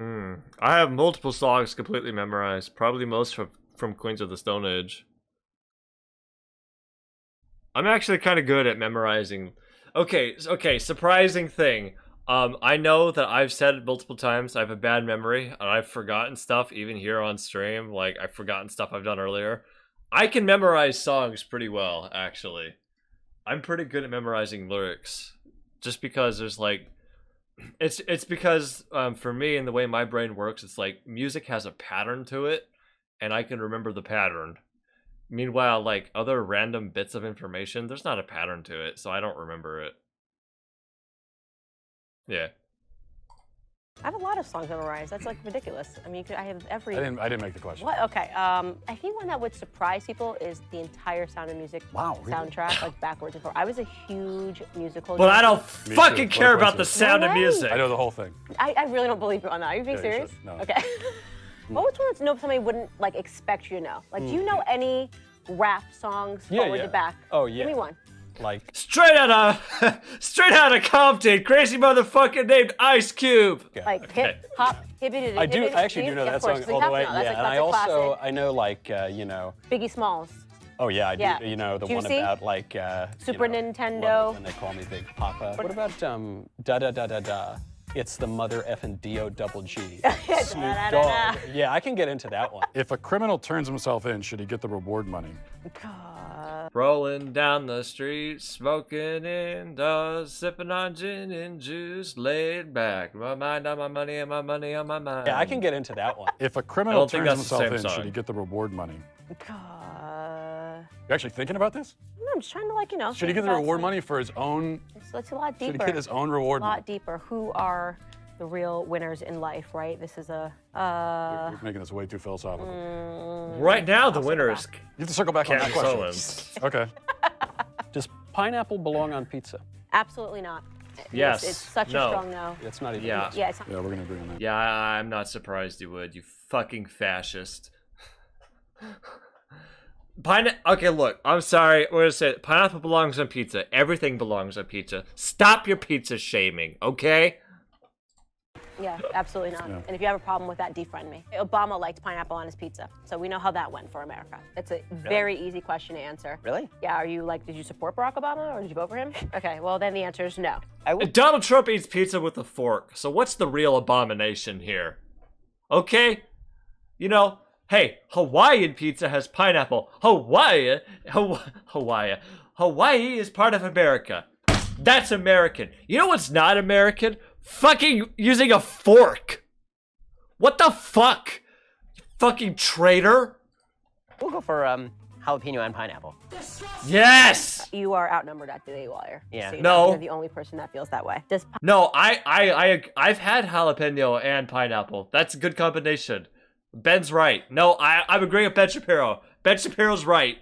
I have multiple songs completely memorized. Probably most from Queens of the Stone Age. I'm actually kind of good at memorizing. Okay, surprising thing. I know that I've said it multiple times. I have a bad memory, and I've forgotten stuff even here on stream. Like, I've forgotten stuff I've done earlier. I can memorize songs pretty well, actually. I'm pretty good at memorizing lyrics. Just because there's like... It's because, for me, and the way my brain works, it's like, music has a pattern to it, and I can remember the pattern. Meanwhile, like, other random bits of information, there's not a pattern to it, so I don't remember it. Yeah. I have a lot of songs memorized. That's like ridiculous. I mean, I have every. I didn't make the question. What? Okay. I think one that would surprise people is the entire Sound of Music soundtrack, like backwards and forwards. I was a huge musical. But I don't Me fucking too. care What about the was it? sound No of way. music. I know the whole thing. I really don't believe you on that. Are you being Yeah, you serious? should. No. Okay. What would one know somebody wouldn't like expect you to know? Like, do you know any rap songs forward yeah. to back? Oh, yeah. Give me one. Like, Straight out of Compton, crazy motherfucker named Ice Cube. Like hip hop, hibbity. I actually do know that song all the way. Yeah, and I also, classic. I know like, you know, Biggie Smalls, oh yeah, I do, Yeah. you know, the one Juicy? about like, Super you know, Nintendo. love it when they call me Big Papa. What about, da da da da da? It's the mother effing D-O double G. Snoop Da-da-da-da. Dogg. Yeah, I can get into that one. If a criminal turns himself in, should he get the reward money? Rolling down the street, smoking indoors, sipping on gin and juice, laid back. My mind on my money and my money on my mind. Yeah, I can get into that one. If a criminal don't think turns that's the himself in, same song. should he get the reward money? God. You actually thinking about this? No, I'm just trying to like, you know. Should he get the reward money for his own? It's a lot deeper. Should he get his own reward A lot money? deeper. Who are the real winners in life, right? This is a. You're making this way too philosophical. Right now, the winner is You have to circle back on that Candace question. Owens. Okay. Does pineapple belong on pizza? Absolutely not. Yes. It's such No. a strong no. It's not even. Yeah. Yeah, it's not. Yeah, we're gonna agree on that. Yeah, I'm not surprised you would, you fucking fascist. Okay, look, I'm sorry. We're gonna say it. Pineapple belongs on pizza. Everything belongs on pizza. Stop your pizza shaming, okay? Yeah, absolutely not. Yeah. And if you have a problem with that, defriend me. Obama liked pineapple on his pizza, so we know how that went for America. It's a very easy question to answer. Really? Yeah, are you like, did you support Barack Obama or did you vote for him? Okay, well then the answer is no. Donald Trump eats pizza with a fork, so what's the real abomination here? Okay? You know, hey, Hawaiian pizza has pineapple. Hawaii is part of America. That's American. You know what's not American? Fucking using a fork. What the fuck? Fucking traitor. We'll go for jalapeno and pineapple. Yes. You are outnumbered at the Daily Wire. Yeah. So No. You're the only person that feels that way. Does No, I've had jalapeno and pineapple. That's a good combination. Ben's right. No, I'm agreeing with Ben Shapiro. Ben Shapiro's right.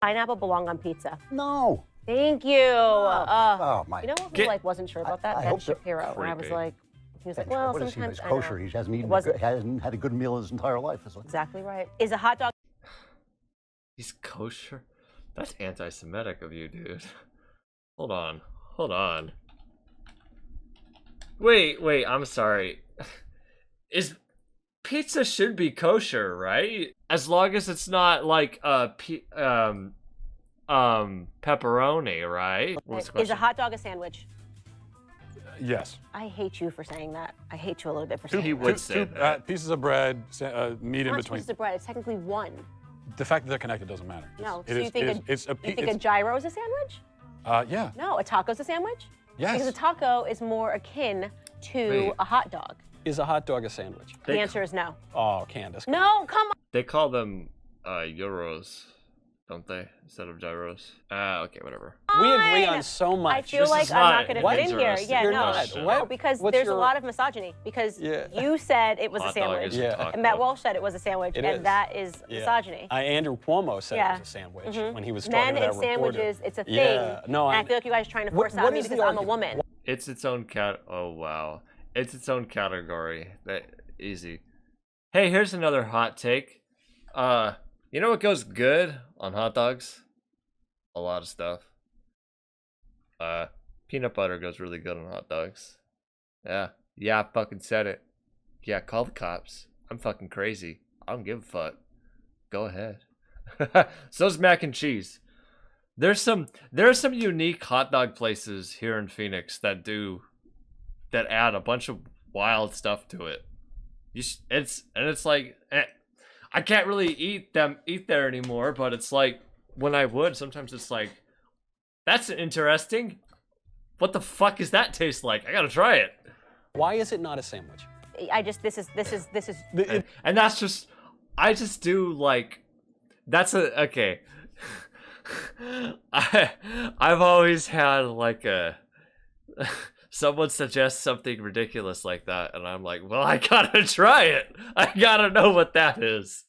pineapple belong on pizza? No. Thank you. Oh, my. You know what? Who wasn't sure about that? I Ben hope that- Shapiro. And I was Creepy. like, he was like, well, What is he? sometimes He's I know. kosher. He hasn't eaten. wasn't- Hasn't had a good meal his entire life. It's like, Exactly right. Is a hot dog? He's kosher? That's anti-Semitic of you, dude. Hold on. Wait, I'm sorry. Pizza should be kosher, right? As long as it's not like pepperoni, right? What's the Is a question? hot dog a sandwich? Yes. I hate you for saying that. I hate you a little bit for He saying would that. say Two that. pieces of bread, meat in Not between. pieces of bread. It's technically one. The fact that they're connected doesn't matter. No. It So is- you think it's a you think a gyro is a sandwich? yeah. No, a taco's a sandwich? Yes. Because a taco is more akin to Wait. a hot dog. Is a hot dog a sandwich? The answer is no. Oh, Candace. No, come on. They call them euros, don't they? Instead of gyros. Okay, whatever. We agree Fine. on so much. I feel This like is I'm not not going to fit in here. interesting. Yeah, You're no. not. No, What? because What's there's your- a lot of misogyny. Because Yeah. you said it was Hot a dog sandwich. is a Yeah. taco. And Matt Walsh said it was a sandwich. It and is. that is Yeah. misogyny. Andrew Cuomo said Yeah. it was a sandwich Mhm. when he was Men talking to that and reporter. sandwiches, it's a thing. Yeah. No, and I feel like you guys are trying to force What out me is the because I'm a argument? woman. It's its own Oh wow, it's its own category. That easy. Hey, here's another hot take. You know what goes good on hot dogs? A lot of stuff. Peanut butter goes really good on hot dogs. Yeah, I fucking said it. Yeah, call the cops. I'm fucking crazy. I don't give a fuck. Go ahead. So's mac and cheese. There are some unique hot dog places here in Phoenix that add a bunch of wild stuff to it. It's like I can't really eat there anymore, but it's like when I would, sometimes it's like that's interesting. What the fuck does that taste like? I gotta try it. Why is it not a sandwich? This is And that's just I just do like that's okay. I've always had like a someone suggests something ridiculous like that, and I'm like, well, I gotta try it. I gotta know what that is.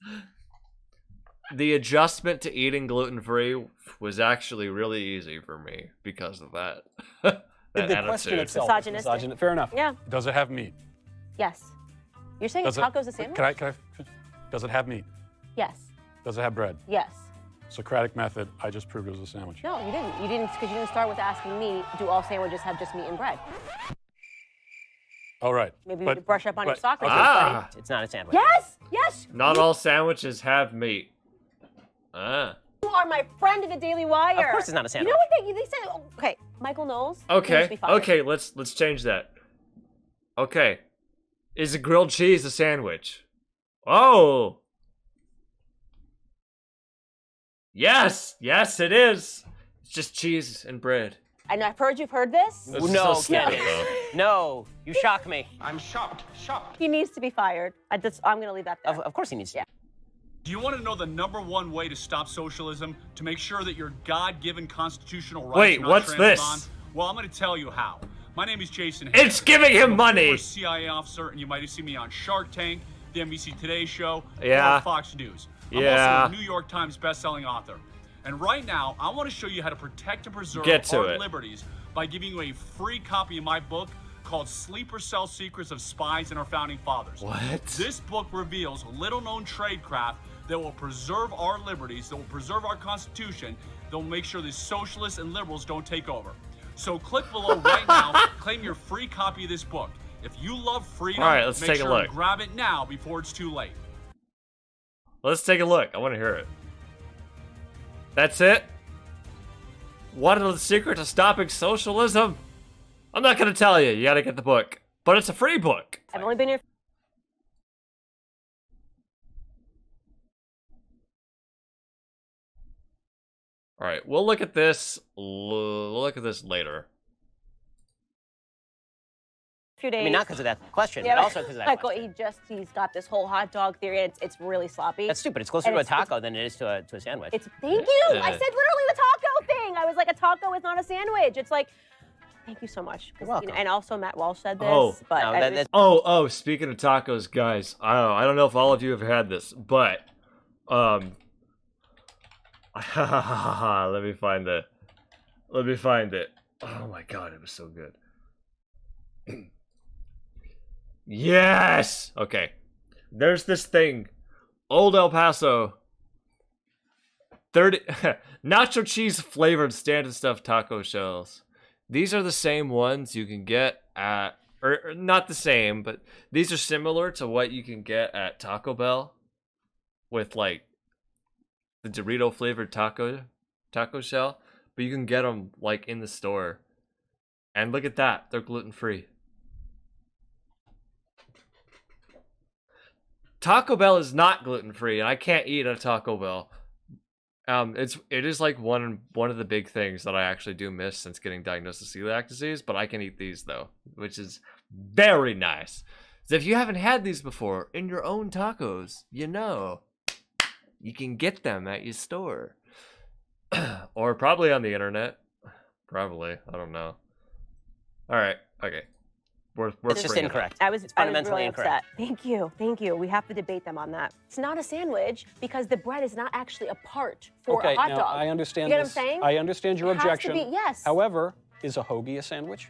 The adjustment to eating gluten-free was actually really easy for me because of that. that The question attitude. itself is Misogynistic. misogynist. Fair enough. yeah. Does it have meat? Yes. You're saying a taco's a sandwich? Can I? Does it have meat? Yes. Does it have bread? Yes. Socratic method. I just proved it was a sandwich. No, you didn't. You didn't because you didn't start with asking me, do all sandwiches have just meat and bread? All right. Maybe you But- need to brush up on your but- Socrates Ah. study. It's not a sandwich. Yes! Yes! Not all sandwiches have meat. You are my friend at the Daily Wire. Of course it's not a You sandwich. know what they said? Okay, Michael Knowles. he needs to Okay. be fired. Okay, let's change that. Okay. Is a grilled cheese a sandwich? Oh. Yes, it is. It's just cheese and bread. And I've heard you've heard this. This is No, so stupid, Candace. though. No, you shock me. I'm shocked. He needs to be fired. I'm going to leave that there. Of course he needs to. Yeah. Do you want to know the #1 way to stop socialism? To make sure that your God-given constitutional rights Wait, are not what's trampled this? on? Well, I'm going to tell you how. My name is Jason. It's giving him I'm a money. former CIA officer, and you might have seen me on Shark Tank, the NBC Today Show, Yeah. or Fox News. I'm Yeah. also a New York Times best-selling author. And right now, I want to show you how to protect and preserve Get to our it. liberties by giving you a free copy of my book called Sleeper Cell Secrets of Spies and Our Founding Fathers. What? This book reveals little-known tradecraft that will preserve our liberties, that will preserve our Constitution, that will make sure the socialists and liberals don't take over. So click below right now, claim your free copy of this book. If you love freedom, All right, let's make take a sure look. and grab it now before it's too late. Let's take a look. I want to hear it. That's it? What are the secret to stopping socialism? I'm not going to tell you. You got to get the book. But it's a free book. I've only been here. All right, we'll look at this. We'll look at this later. Few days. I mean, not because of that question, Yeah, but also because of that Michael, question. he's got this whole hot dog theory, and it's really sloppy. That's stupid. It's closer And to a it's- taco than it is to a sandwich. It's thank you. I Yeah. said literally the taco thing. I was like, a taco is not a sandwich. It's like, thank you so much. 'Cause, You're welcome. and also Matt Walsh said this. Oh. but No, I that- was- that's- Oh, speaking of tacos, guys, I don't know if all of you have had this, but let me find it. Oh my god, it was so good. Yes! Okay. There's this thing. Old El Paso. 30 nacho cheese flavored standard stuffed taco shells. These are the same ones you can get at, or not the same, but these are similar to what you can get at Taco Bell with like the Dorito flavored taco shell, but you can get them like in the store. And look at that, they're gluten free. Taco Bell is not gluten free, and I can't eat at Taco Bell. It is like one of the big things that I actually do miss since getting diagnosed with celiac disease, but I can eat these though, which is very nice. So if you haven't had these before in your own tacos, you know, you can get them at your store. Or probably on the internet. Probably, I don't know. All right, okay. We're It's just bringing it. incorrect. I was fundamentally really incorrect. upset. Thank you. We have to debate them on that. It's not a sandwich because the bread is not actually a part for Okay, a hot now dog. I understand You get this. what I'm saying? I understand your It has to objection. be- yes. However, is a hoagie a sandwich?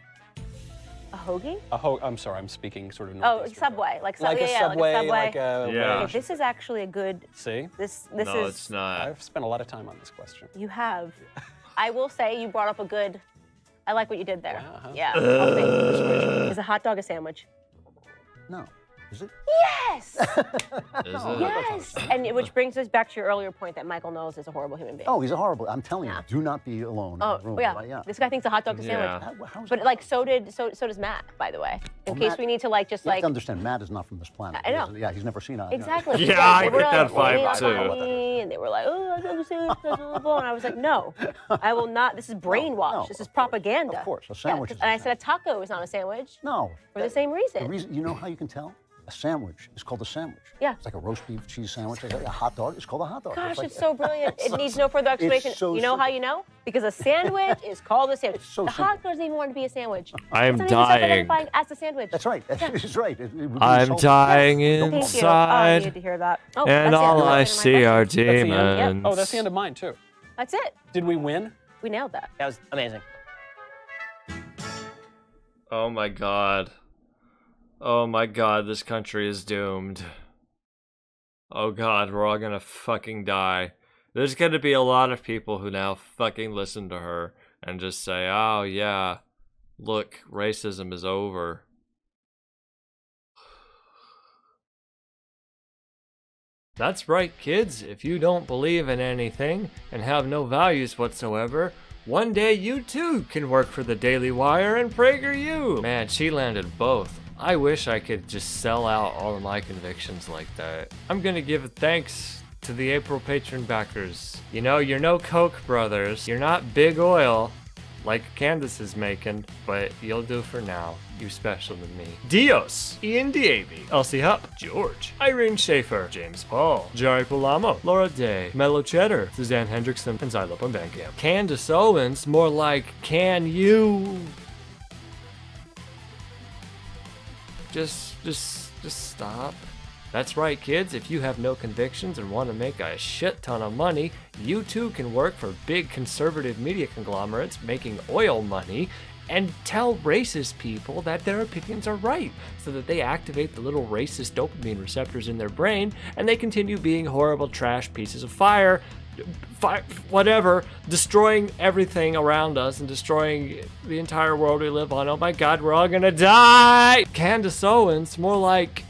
A hoagie? I'm sorry, I'm speaking sort of Oh, Northeastern. Subway, like, Like a yeah, Subway, like a Subway. like a... Yeah. Okay, this is actually a good. See? This No, is. it's not. I've spent a lot of time on this question. You have. I will say you brought up a good. I like what you did there. Uh-huh. Yeah. I'll say. Is a hot dog a sandwich? No. Is it? Yes. Is it? Yes. And which brings us back to your earlier point that Michael Knowles is a horrible human being. Oh, he's a horrible. I'm telling Yeah. you, do not be alone Oh, in the room. yeah. Right? Yeah. This guy thinks a hot dog's a Yeah. sandwich. How is But that? like so does Matt, by the way. In Oh, case Matt- we need to like just You have like to understand, Matt is not from this planet. I know. Yeah, he's never seen a. exactly. Yeah, I They were get that like, vibe, "Hey, and they were like, oh, I don't say and I was like, no, I will not. This is brainwash. no, this is of course. propaganda. Of course, a Yeah, sandwich 'cause- is a and I said a taco is not a sandwich No. for the same reason. The reason, you know how you can tell? A sandwich is called a sandwich. Yeah. It's like a roast beef cheese sandwich. Like a hot dog is called a hot dog. Gosh, like- it's so brilliant. It needs no further explanation. so You know how simple. you know? Because a sandwich is called a sandwich. so the hot simple. dog doesn't even want to be a sandwich. I am It's not even dying. self-identifying as a sandwich. That's right. That's right. It would be I'm insulting. dying Thank you. Oh, I inside, needed to hear that. Oh, and that's it. all That's I the end of my see question. are That's the end? demons. Oh, that's the end of mine, too. That's it. Did we win? We nailed that. That was amazing. Oh my god. Oh my god, this country is doomed. Oh god, we're all gonna fucking die. There's gonna be a lot of people who now fucking listen to her and just say, oh yeah, look, racism is over. That's right, kids. If you don't believe in anything and have no values whatsoever, one day you too can work for the Daily Wire and PragerU. Man, she landed both. I wish I could just sell out all of my convictions like that. I'm gonna give thanks to the April patron backers. You know, you're no Koch brothers. You're not big oil like Candace is making, but you'll do for now. You special to me. Dios, Ian Diaby, Elsie Hupp, George, Irene Schaefer, James Paul, Jari Polamo, Laura Day, Mellow Cheddar, Suzanne Hendrickson, and Zylope on Bandcamp. Candace Owens, more like, can you? Just stop. That's right, kids. If you have no convictions and want to make a shit ton of money, you too can work for big conservative media conglomerates making oil money and tell racist people that their opinions are right so that they activate the little racist dopamine receptors in their brain and they continue being horrible trash pieces of fire whatever, destroying everything around us and destroying the entire world we live on. Oh my God, we're all gonna die. Candace Owens, more like